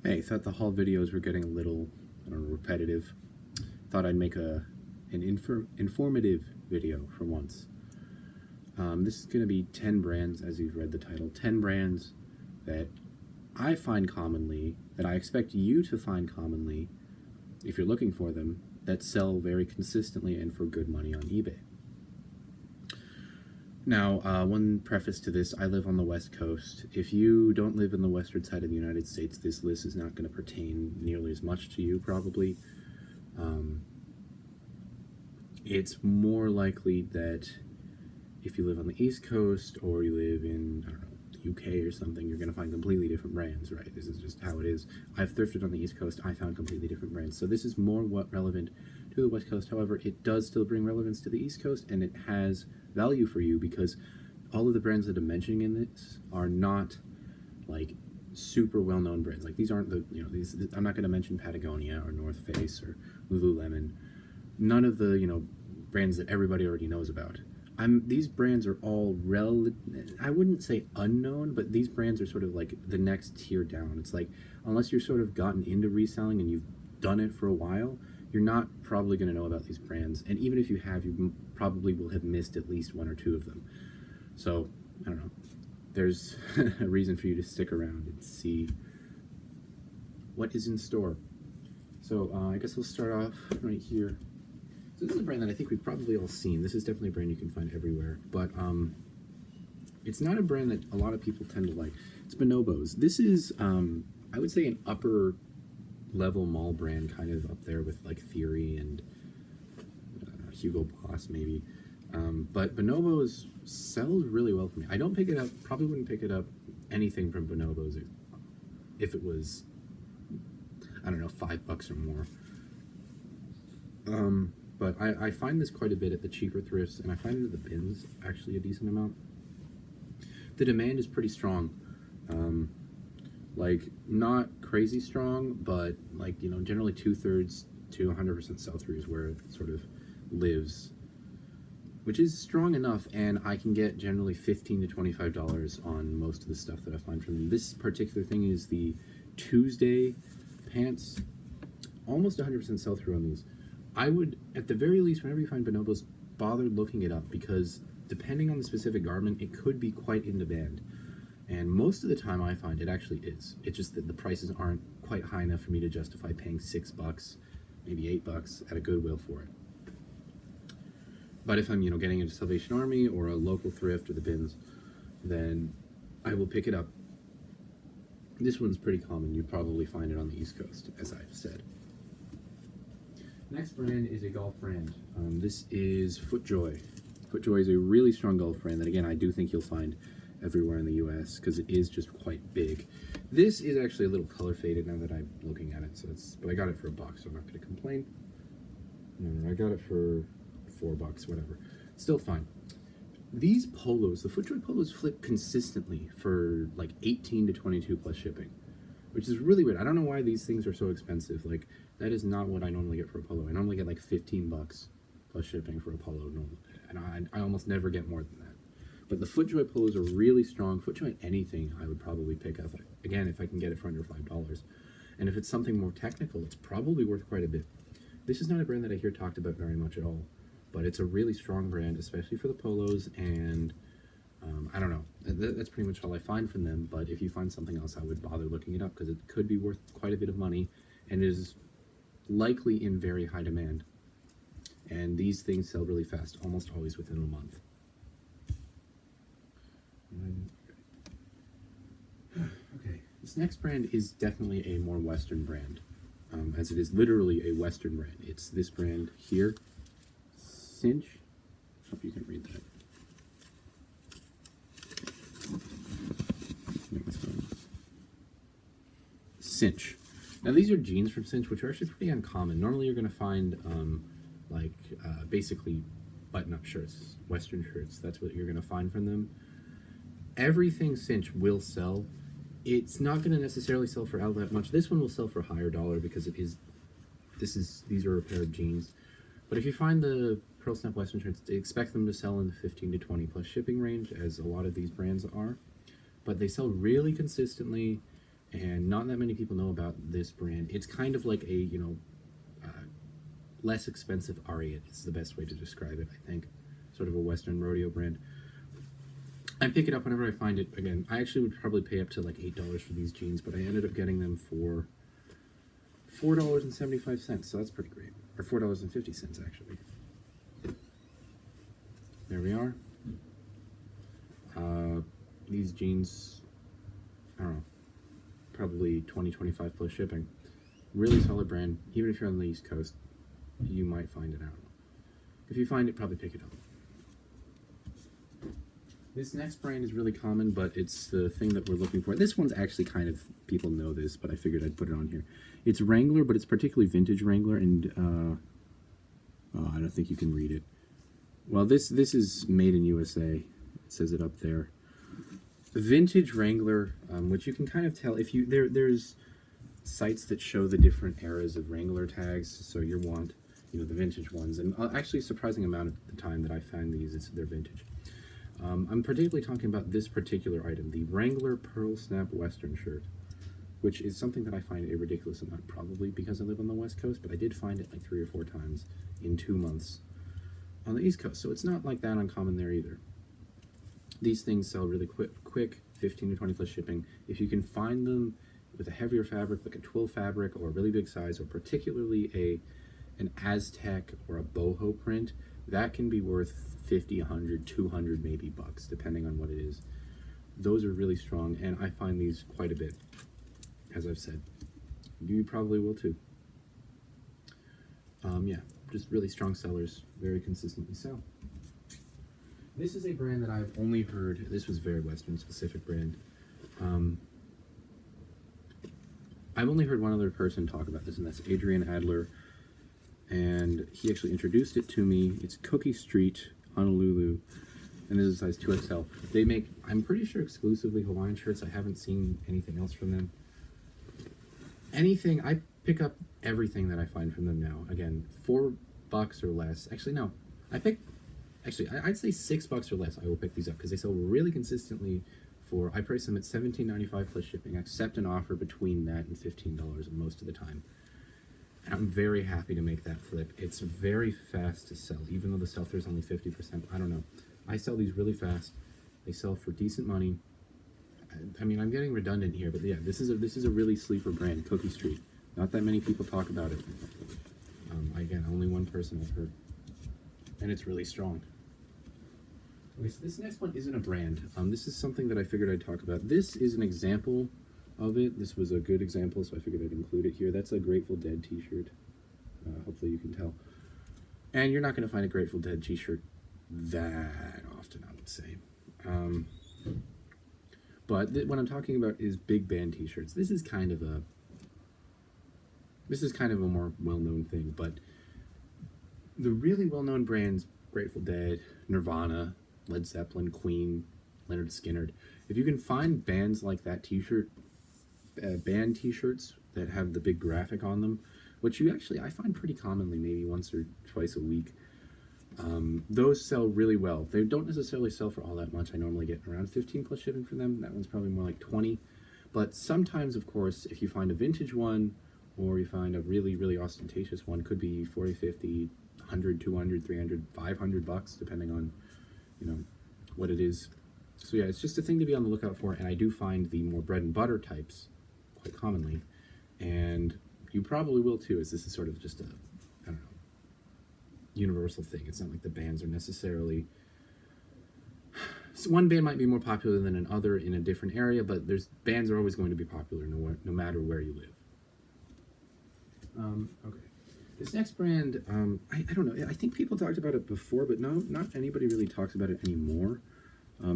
Hey, thought the haul videos were getting a little, I don't know, repetitive. Thought I'd make an informative video for once. This is going to be 10 brands, as you've read the title, 10 brands that I find commonly, that I expect you to find commonly, if you're looking for them, that sell very consistently and for good money on eBay. Now, one preface to this, I live on the West Coast. If you don't live in the western side of the United States, this list is not going to pertain nearly as much to you, probably. It's more likely that if you live on the East Coast or you live in, I don't know, the UK or something, you're going to find completely different brands, right? This is just how it is. I've thrifted on the East Coast. I found completely different brands. So this is more relevant to the West Coast. However, it does still bring relevance to the East Coast, and it has value for you because all of the brands that I'm mentioning in this are not like super well-known brands. Like these aren't the, these, I'm not going to mention Patagonia or North Face or Lululemon. None of the, brands that everybody already knows about. These brands are all I wouldn't say unknown, but these brands are sort of like the next tier down. It's like, unless you're sort of gotten into reselling and you've done it for a while, you're not probably going to know about these brands. And even if you have, you probably will have missed at least one or two of them. So, I don't know. There's a reason for you to stick around and see what is in store. So, I guess we'll start off right here. So this is a brand that I think we've probably all seen. This is definitely a brand you can find everywhere, but it's not a brand that a lot of people tend to like. It's Bonobos. This is, I would say, an upper level mall brand, kind of up there with like Theory and Hugo Boss maybe. But Bonobos sells really well for me. I don't pick it up, probably wouldn't pick it up anything from Bonobos if it was, I don't know, $5 or more. But I find this quite a bit at the cheaper thrifts, and I find it at the bins actually a decent amount. The demand is pretty strong. Like, not crazy strong, but like, generally 2/3 to 100% sell-through is where it sort of lives, which is strong enough, and I can get generally $15 to $25 on most of the stuff that I find from them. This particular thing is the Tuesday pants, almost 100% sell-through on these. I would, at the very least, whenever you find Bonobos, bother looking it up, because depending on the specific garment, it could be quite in demand. And most of the time I find it actually is. It's just that the prices aren't quite high enough for me to justify paying $6, maybe $8 at a Goodwill for it. But if I'm, getting into Salvation Army or a local thrift or the bins, then I will pick it up. This one's pretty common. You probably find it on the East Coast, as I've said. Next brand is a golf brand. This is FootJoy. FootJoy is a really strong golf brand that, again, I do think you'll find everywhere in the US because it is just quite big. This is actually a little color faded now that I'm looking at it, but I got it for $1, so I'm not going to complain. No, I got it for $4, whatever. Still fine. These polos, the FootJoy polos, flip consistently for like 18 to 22 plus shipping, which is really weird. I don't know why these things are so expensive. Like, that is not what I normally get for a polo. I normally get like $15 plus shipping for a polo, and I almost never get more than that. But the FootJoy polos are really strong. FootJoy anything I would probably pick up, again, if I can get it for under $5. And if it's something more technical, it's probably worth quite a bit. This is not a brand that I hear talked about very much at all, but it's a really strong brand, especially for the polos, and I don't know. That's pretty much all I find from them, but if you find something else, I would bother looking it up because it could be worth quite a bit of money and is likely in very high demand. And these things sell really fast, almost always within a month. Okay, this next brand is definitely a more Western brand, as it is literally a Western brand. It's this brand here, Cinch. Hope you can read that. Cinch. Now these are jeans from Cinch, which are actually pretty uncommon. Normally you're going to find basically button-up shirts, Western shirts. That's what you're going to find from them. Everything Cinch will sell. It's not going to necessarily sell for that much. This one will sell for a higher dollar because these are a pair of jeans. But if you find the Pearl Snap Western shirts, expect them to sell in the 15 to 20 plus shipping range, as a lot of these brands are. But they sell really consistently, and not that many people know about this brand. It's kind of like a, less expensive Ariat is the best way to describe it, I think. Sort of a Western rodeo brand. I pick it up whenever I find it. Again, I actually would probably pay up to like $8 for these jeans, but I ended up getting them for $4.75, so that's pretty great. Or $4.50 actually. There we are. These jeans, I don't know, probably 20-25 plus shipping. Really solid brand. Even if you're on the East Coast, you might find it. I don't know. If you find it, probably pick it up. This next brand is really common, but it's the thing that we're looking for. This one's actually kind of, people know this, but I figured I'd put it on here. It's Wrangler, but it's particularly vintage Wrangler, and I don't think you can read it. Well, this is made in USA. It says it up there. Vintage Wrangler, which you can kind of tell if you there's sites that show the different eras of Wrangler tags. So you want the vintage ones, and actually a surprising amount of the time that I find these, they're vintage. I'm particularly talking about this particular item, the Wrangler Pearl Snap Western shirt, which is something that I find a ridiculous amount, probably because I live on the West Coast, but I did find it like 3 or 4 times in 2 months on the East Coast, so it's not like that uncommon there either. These things sell really quick, 15 to 20 plus shipping. If you can find them with a heavier fabric, like a twill fabric or a really big size, or particularly an Aztec or a boho print, that can be worth 50, 100, 200 maybe bucks, depending on what it is. Those are really strong, and I find these quite a bit, as I've said. You probably will too. Yeah, just really strong sellers, very consistently sell. This is a brand that I've only heard, this was very Western specific brand. I've only heard one other person talk about this, and that's Adrian Adler, and he actually introduced it to me. It's Cookie Street, Honolulu, and this is a size 2XL. They make, I'm pretty sure, exclusively Hawaiian shirts. I haven't seen anything else from them. I pick up everything that I find from them now. Again, $4 or less. Actually, no. I'd say $6 or less I will pick these up, because they sell really consistently I price them at $17.95 plus shipping. I accept an offer between that and $15 most of the time. And I'm very happy to make that flip. It's very fast to sell, even though the sell-through is only 50%. I don't know. I sell these really fast. They sell for decent money. I mean, I'm getting redundant here, but yeah, this is a really sleeper brand, Cookie Street. Not that many people talk about it. Again, only one person I've heard. And it's really strong. Okay, so this next one isn't a brand. This is something that I figured I'd talk about. This is an example of it. This was a good example, so I figured I'd include it here. That's a Grateful Dead t-shirt. Hopefully you can tell. And you're not going to find a Grateful Dead t-shirt that often, I would say. But what I'm talking about is big band t-shirts. This is kind of a more well-known thing, but the really well-known brands, Grateful Dead, Nirvana, Led Zeppelin, Queen, Leonard Skinner. If you can find bands like that t-shirt, band t-shirts that have the big graphic on them, which I find pretty commonly, maybe once or twice a week, those sell really well. They don't necessarily sell for all that much. I normally get around 15 plus shipping for them. That one's probably more like 20. But sometimes, of course, if you find a vintage one, or you find a really, really ostentatious one, could be 40, 50, 100, 200, 300, 500 bucks, depending on what it is. So yeah, it's just a thing to be on the lookout for, and I do find the more bread and butter types quite commonly, and you probably will too, as this is sort of just a, I don't know, universal thing. It's not like the bands are necessarily, so one band might be more popular than another in a different area, but bands are always going to be popular no matter where you live. Okay. This next brand, I don't know, I think people talked about it before, but no, not anybody really talks about it anymore.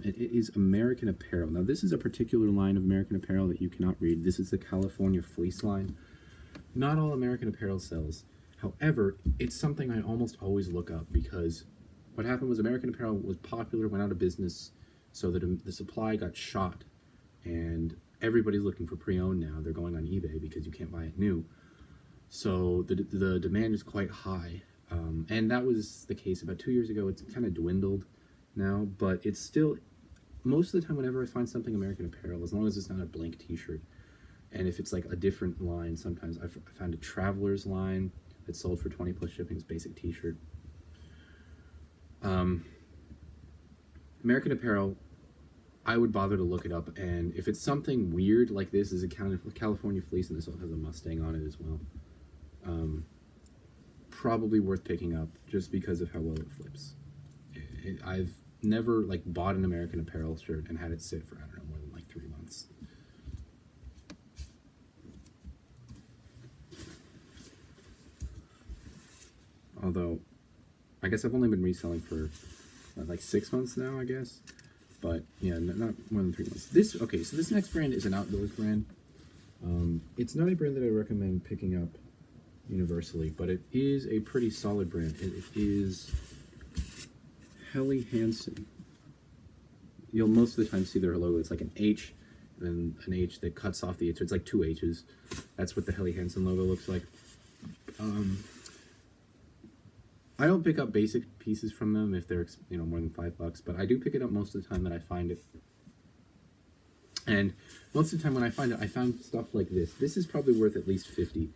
It is American Apparel. Now, this is a particular line of American Apparel that you cannot read. This is the California Fleece line. Not all American Apparel sells. However, it's something I almost always look up, because what happened was American Apparel was popular, went out of business, so that the supply got shot, and everybody's looking for pre-owned now. They're going on eBay because you can't buy it new. So the demand is quite high, and that was the case about 2 years ago. It's kind of dwindled now, but it's still, most of the time whenever I find something American Apparel, as long as it's not a blank t-shirt, And if it's like a different line, sometimes I found a Traveler's line that sold for 20 plus shipping. It's basic t-shirt. American Apparel, I would bother to look it up, and if it's something weird like this, is a California fleece, and this one has a Mustang on it as well, probably worth picking up just because of how well it flips. I've never like bought an American Apparel shirt and had it sit for, I don't know, more than like 3 months. Although, I guess I've only been reselling for like 6 months now, I guess. But yeah, not more than 3 months. Okay, so this next brand is an outdoors brand. It's not a brand that I recommend picking up universally, but it is a pretty solid brand. It is Helly Hansen. You'll most of the time see their logo. It's like an H, and then an H that cuts off the H. So it's like 2 H's. That's what the Helly Hansen logo looks like. I don't pick up basic pieces from them if they're, you know, more than $5, but I do pick it up most of the time that I find it. And most of the time when I find it, I found stuff like this. This is probably worth at least 50.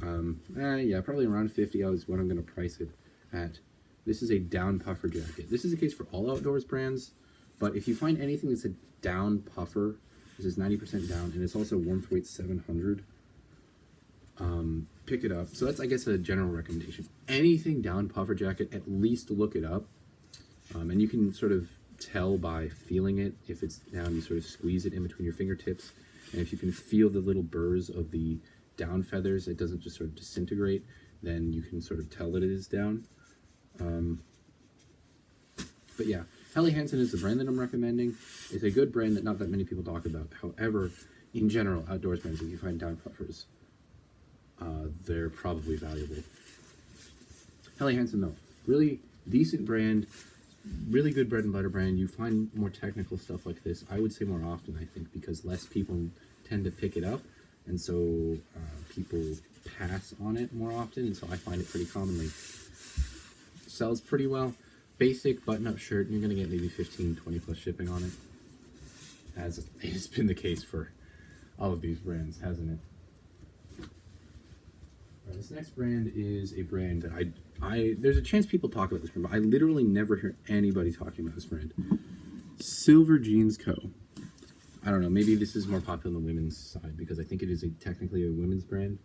Yeah, probably around 50 is what I'm going to price it at. This is a down puffer jacket. This is the case for all outdoors brands, but if you find anything that's a down puffer, this is 90% down, and it's also warmth weight 700. Pick it up. So that's, I guess, a general recommendation. Anything down puffer jacket, at least look it up. And you can sort of tell by feeling it. If it's down, you sort of squeeze it in between your fingertips. And if you can feel the little burrs of the down feathers, it doesn't just sort of disintegrate, then you can sort of tell that it is down. But yeah, Helly Hansen is the brand that I'm recommending. It's a good brand that not that many people talk about. However, in general, outdoors brands, if you find down puffers, they're probably valuable. Helly Hansen, though, really decent brand, really good bread and butter brand. You find more technical stuff like this, I would say, more often, I think, because less people tend to pick it up, and so people pass on it more often, and so I find it pretty commonly. Sells pretty well. Basic button-up shirt, and you're going to get maybe 15, 20 plus shipping on it, as it's been the case for all of these brands, hasn't it? This next brand is a brand that there's a chance people talk about this brand, but I literally never hear anybody talking about this brand. Silver Jeans Co. I don't know, maybe this is more popular on the women's side because I think it is technically a women's brand.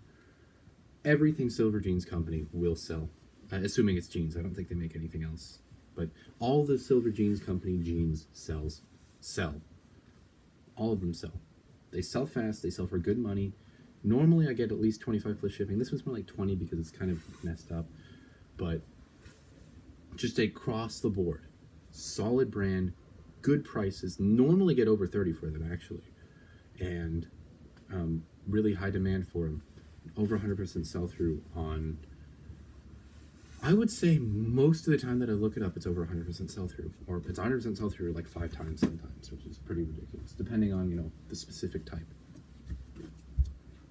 Everything Silver Jeans Company will sell, assuming it's jeans. I don't think they make anything else. But all the Silver Jeans Company jeans sell. All of them sell. They sell fast, they sell for good money. Normally I get at least 25 plus shipping. This one's more like 20 because it's kind of messed up. But just across the board, solid brand, good prices. Normally get over 30 for them, actually. And really high demand for them. Over 100% sell-through on, I would say most of the time that I look it up, it's over 100% sell-through. Or it's 100% sell-through like 5 times sometimes, which is pretty ridiculous, depending on, you know, the specific type.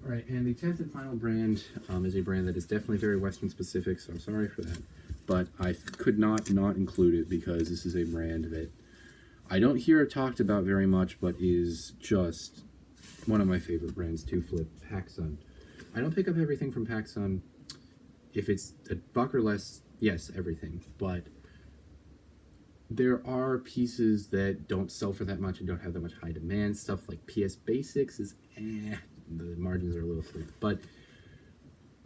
All right, and the 10th and final brand is a brand that is definitely very Western specific, so I'm sorry for that. But I could not include it because this is a brand that I don't hear it talked about very much, but is just one of my favorite brands to flip, PacSun. I don't pick up everything from PacSun. If it's $1 or less, yes, everything. But there are pieces that don't sell for that much and don't have that much high demand. Stuff like PS Basics is the margins are a little slim. But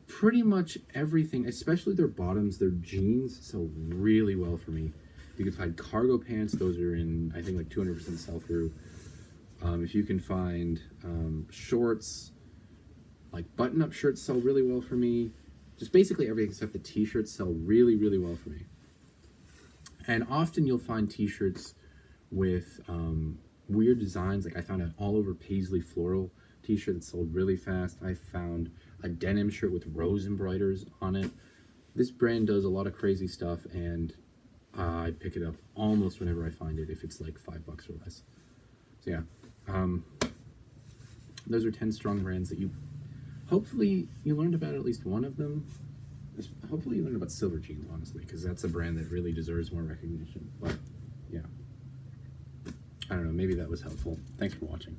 pretty much everything, especially their bottoms, their jeans, sell really well for me. You can find cargo pants, those are in, I think, like 200% sell-through. If you can find shorts, like button-up shirts sell really well for me. Just basically everything except the t-shirts sell really, really well for me. And often you'll find t-shirts with weird designs. Like I found an all-over paisley floral t-shirt that sold really fast. I found a denim shirt with rose embroiders on it. This brand does a lot of crazy stuff, and I pick it up almost whenever I find it if it's like $5 or less. So yeah, those are 10 strong brands that hopefully you learned about at least one of them. Hopefully you learned about Silver Jeans, honestly, because that's a brand that really deserves more recognition. But yeah, I don't know, maybe that was helpful. Thanks for watching.